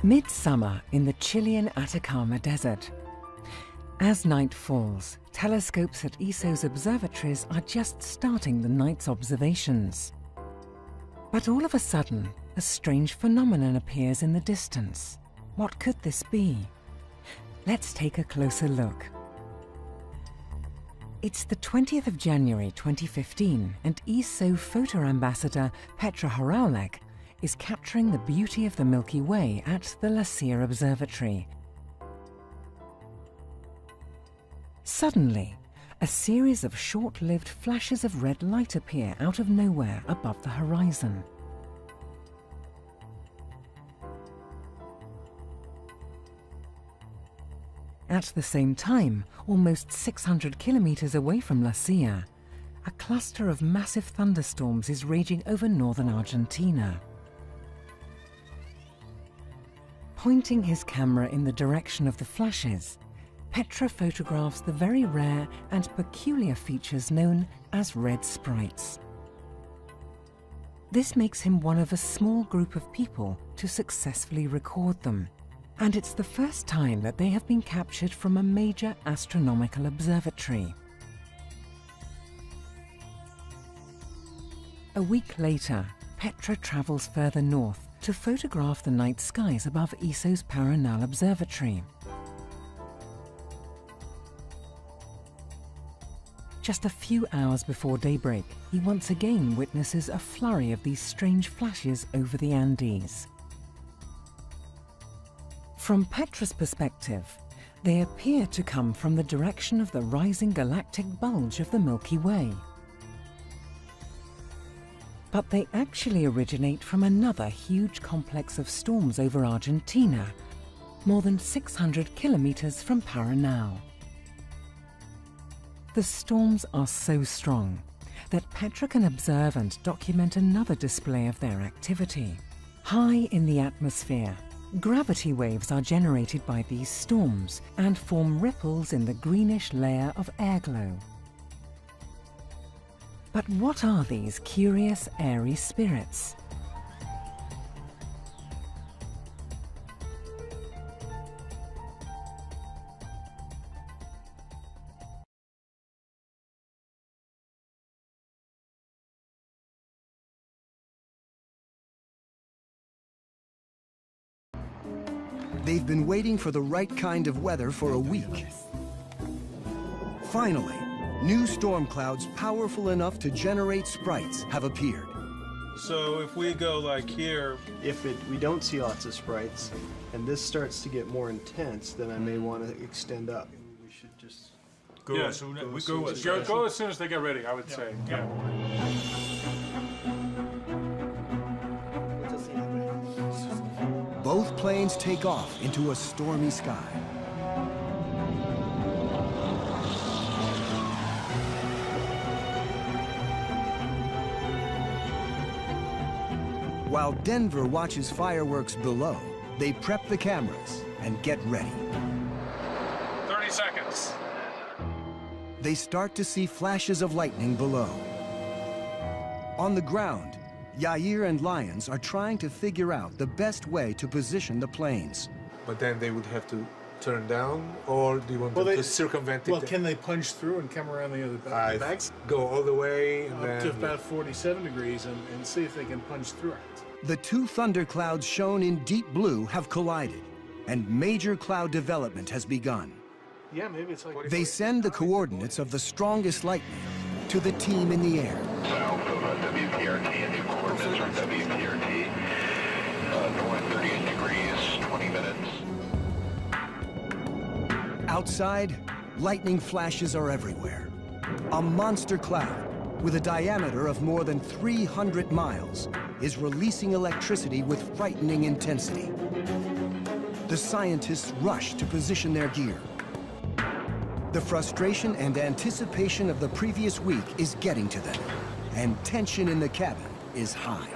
Midsummer in the Chilean Atacama Desert. As night falls, telescopes at ESO's observatories are just starting the night's observations. But all of a sudden, a strange phenomenon appears in the distance. What could this be? Let's take a closer look. It's the 20th of January 2015, and ESO photo ambassador Petra Hraulek is capturing the beauty of the Milky Way at the Lucia Observatory. Suddenly, a series of short-lived flashes of red light appear out of nowhere above the horizon. At the same time, almost 600 kilometers away from Lucia, a cluster of massive thunderstorms is raging over northern Argentina. Pointing his camera in the direction of the flashes, Petra photographs the very rare and peculiar features known as red sprites. This makes him one of a small group of people to successfully record them, and it's the first time that they have been captured from a major astronomical observatory. A week later, Petra travels further north to photograph the night skies above ESO's Paranal Observatory. Just a few hours before daybreak, he once again witnesses a flurry of these strange flashes over the Andes. From Petra's perspective, they appear to come from the direction of the rising galactic bulge of the Milky Way. But they actually originate from another huge complex of storms over Argentina, more than 600 kilometers from Paranal. The storms are so strong that Petra can observe and document another display of their activity. High in the atmosphere, gravity waves are generated by these storms and form ripples in the greenish layer of airglow. But what are these curious airy spirits? They've been waiting for the right kind of weather for a week. Finally, new storm clouds powerful enough to generate sprites have appeared. So if we go like here... If we don't see lots of sprites, and this starts to get more intense, then I may want to extend up. We should just... Go as soon as they get ready, I would say. Yeah. Both planes take off into a stormy sky. While Denver watches fireworks below, they prep the cameras and get ready. 30 seconds. They start to see flashes of lightning below. On the ground, Yair and Lyons are trying to figure out the best way to position the planes. But then they would have to turn down, or do you want them to circumvent it? Well, can they punch through and come around the other bags? Go all the way and up to about 47 degrees and see if they can punch through it. The two thunderclouds shown in deep blue have collided, and major cloud development has begun. Yeah, maybe it's like... They send the coordinates of the strongest lightning to the team in the air. South of WPRT, and new coordinates are WPRT. North 38 degrees, 20 minutes. Outside, lightning flashes are everywhere. A monster cloud with a diameter of more than 300 miles is releasing electricity with frightening intensity. The scientists rush to position their gear. The frustration and anticipation of the previous week is getting to them, and tension in the cabin is high.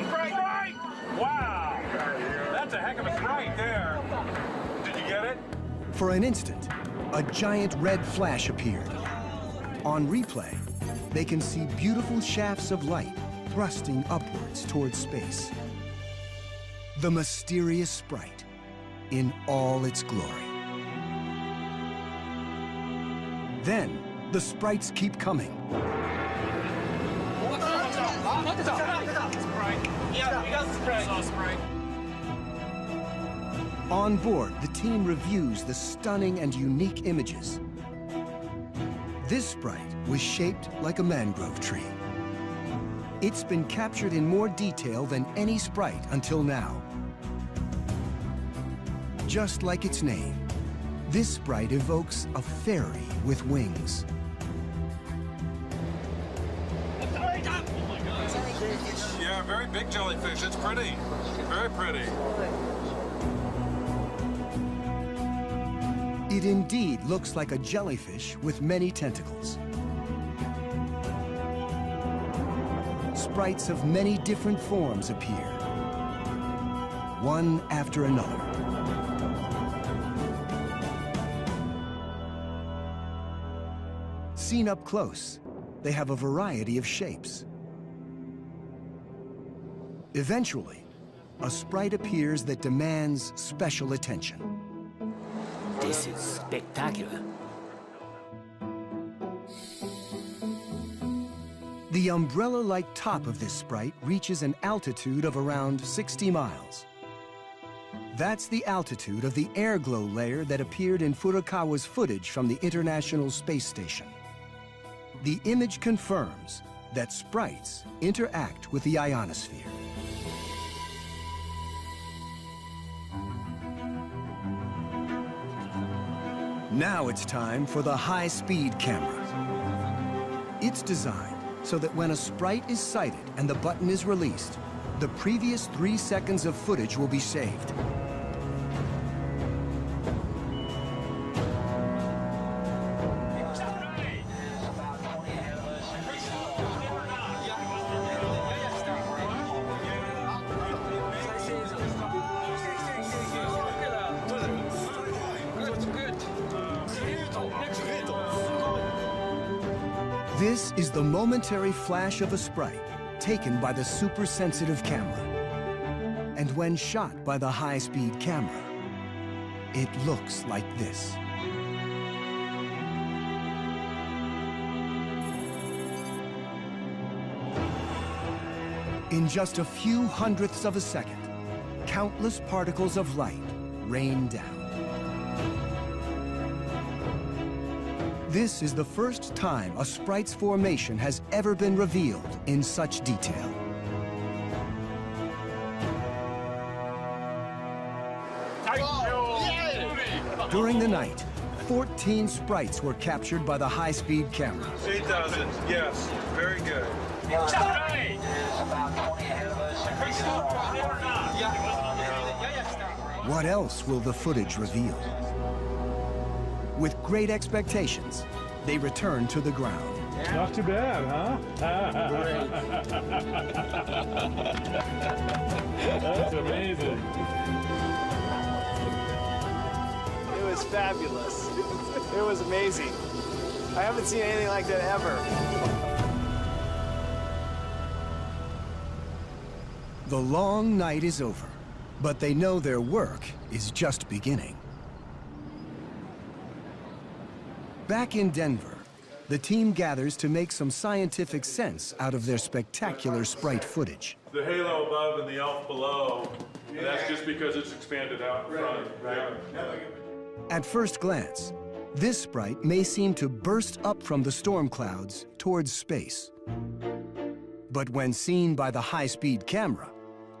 Sprite! Wow! That's a heck of a sprite there. Did you get it? For an instant, a giant red flash appeared. On replay, they can see beautiful shafts of light thrusting upwards towards space. The mysterious sprite in all its glory. Then, the sprites keep coming. On board, the team reviews the stunning and unique images. This sprite was shaped like a mangrove tree. It's been captured in more detail than any sprite until now. Just like its name, this sprite evokes a fairy with wings. Yeah, very big jellyfish. It's pretty. Very pretty. It indeed looks like a jellyfish with many tentacles. Sprites of many different forms appear, one after another. Seen up close, they have a variety of shapes. Eventually, a sprite appears that demands special attention. This is spectacular. The umbrella-like top of this sprite reaches an altitude of around 60 miles. That's the altitude of the airglow layer that appeared in Furukawa's footage from the International Space Station. The image confirms that sprites interact with the ionosphere. Now it's time for the high-speed camera. It's designed so that when a sprite is sighted and the button is released, the previous 3 seconds of footage will be saved. This is the momentary flash of a sprite taken by the super-sensitive camera. And when shot by the high-speed camera, it looks like this. In just a few hundredths of a second, countless particles of light rain down. This is the first time a sprite's formation has ever been revealed in such detail. During the night, 14 sprites were captured by the high-speed camera. 8,000, yes, very good. What else will the footage reveal? With great expectations, they return to the ground. Not too bad, huh? That's amazing. It was fabulous. It was amazing. I haven't seen anything like that ever. The long night is over, but they know their work is just beginning. Back in Denver, the team gathers to make some scientific sense out of their spectacular sprite footage. The halo above and the elf below, and that's just because it's expanded out in front. Right. At first glance, this sprite may seem to burst up from the storm clouds towards space. But when seen by the high-speed camera,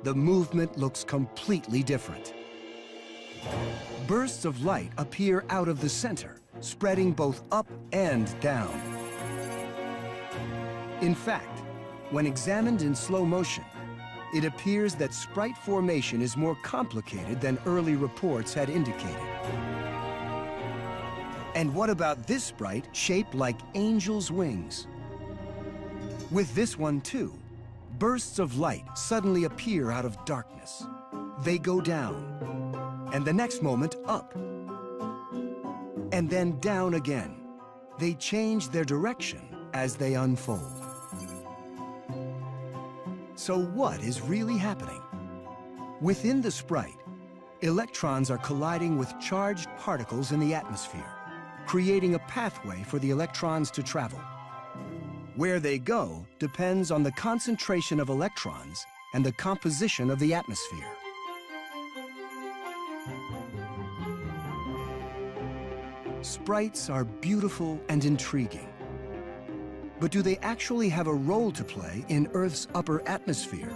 the movement looks completely different. Bursts of light appear out of the center, spreading both up and down. In fact, when examined in slow motion, it appears that sprite formation is more complicated than early reports had indicated. And what about this sprite shaped like angels' wings? With this one too, bursts of light suddenly appear out of darkness. They go down, and the next moment up, and then down again. They change their direction as they unfold. So what is really happening? Within the sprite, electrons are colliding with charged particles in the atmosphere, creating a pathway for the electrons to travel. Where they go depends on the concentration of electrons and the composition of the atmosphere. Sprites are beautiful and intriguing. But do they actually have a role to play in Earth's upper atmosphere?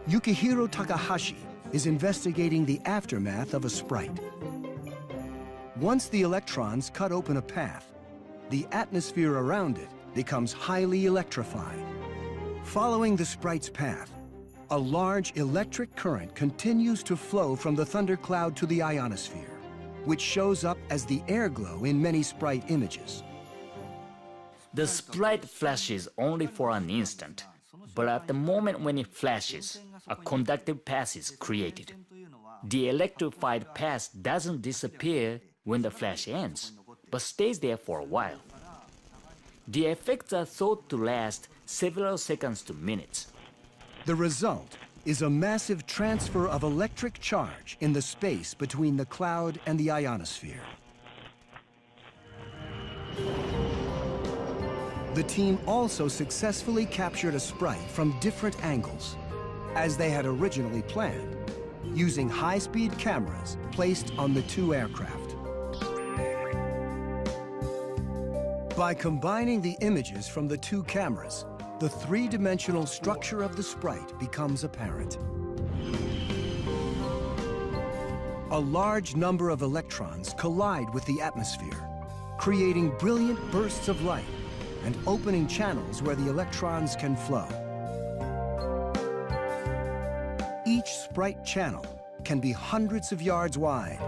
Yukihiro Takahashi is investigating the aftermath of a sprite. Once the electrons cut open a path, the atmosphere around it becomes highly electrified. Following the sprite's path, a large electric current continues to flow from the thundercloud to the ionosphere, which shows up as the airglow in many sprite images. The sprite flashes only for an instant, but at the moment when it flashes, a conductive path is created. The electrified path doesn't disappear when the flash ends, but stays there for a while. The effects are thought to last several seconds to minutes. The result is a massive transfer of electric charge in the space between the cloud and the ionosphere. The team also successfully captured a sprite from different angles, as they had originally planned, using high-speed cameras placed on the two aircraft. By combining the images from the two cameras, the three-dimensional structure of the sprite becomes apparent. A large number of electrons collide with the atmosphere, creating brilliant bursts of light and opening channels where the electrons can flow. Each sprite channel can be hundreds of yards wide.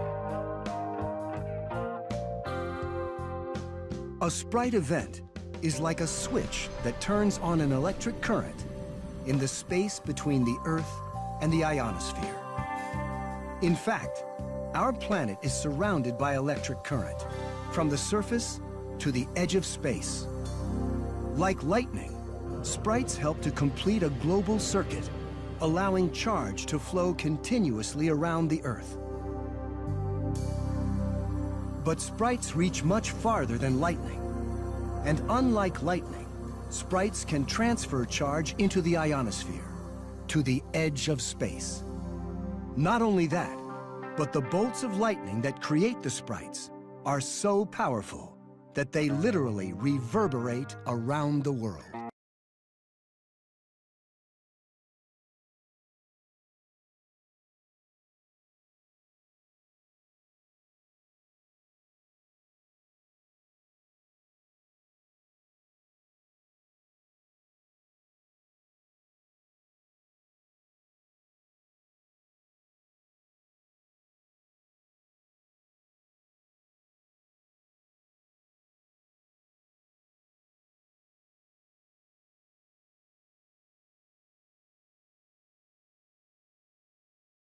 A sprite event is like a switch that turns on an electric current in the space between the Earth and the ionosphere. In fact, our planet is surrounded by electric current, from the surface to the edge of space. Like lightning, sprites help to complete a global circuit, allowing charge to flow continuously around the Earth. But sprites reach much farther than lightning. And unlike lightning, sprites can transfer charge into the ionosphere, to the edge of space. Not only that, but the bolts of lightning that create the sprites are so powerful that they literally reverberate around the world.